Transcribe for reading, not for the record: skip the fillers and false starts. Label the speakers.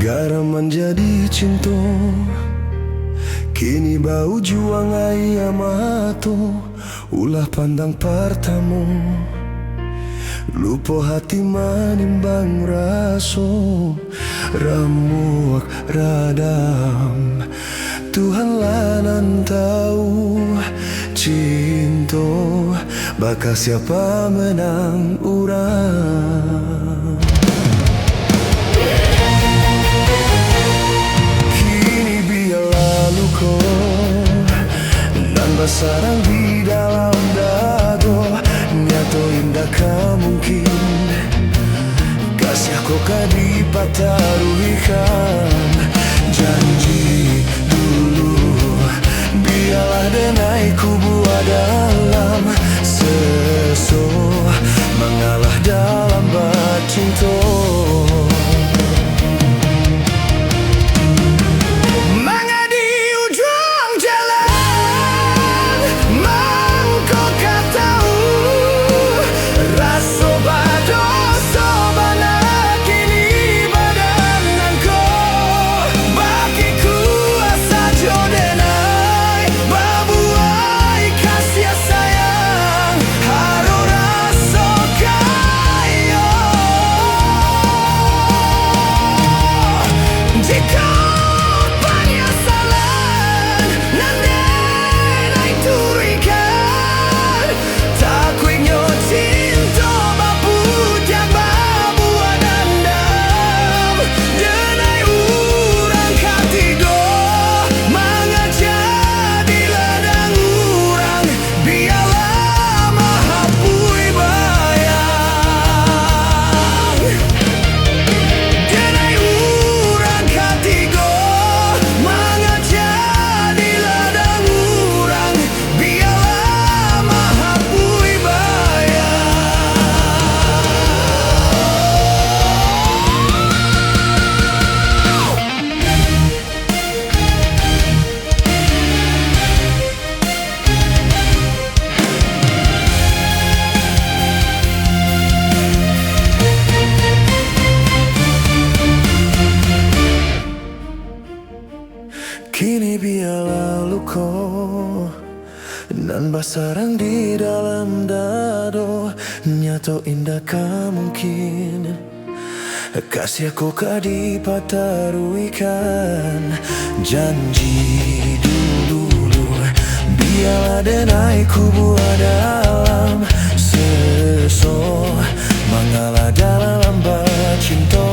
Speaker 1: garam menjadi cinta, kini bau juang ayam matu. Ulah pandang pertama, lupa hati manimbang raso. Ramuak radam, Tuhanlah nan tahu. Cinta bakal siapa menang urang. Kini biarlah luka dan bersarang di dalam dada. Nyata indah mungkin kasih aku dipataruhikan. Janji dulu biarlah denai ku buat dalam seso, mengalah dalam bercinta. Kini biarlah luka nan bersarang di dalam dada. Nyata indah mungkin kasih aku dipataruikan. Janji dulu biarlah denai ku buat dalam seso, mengalah dalam bercinta.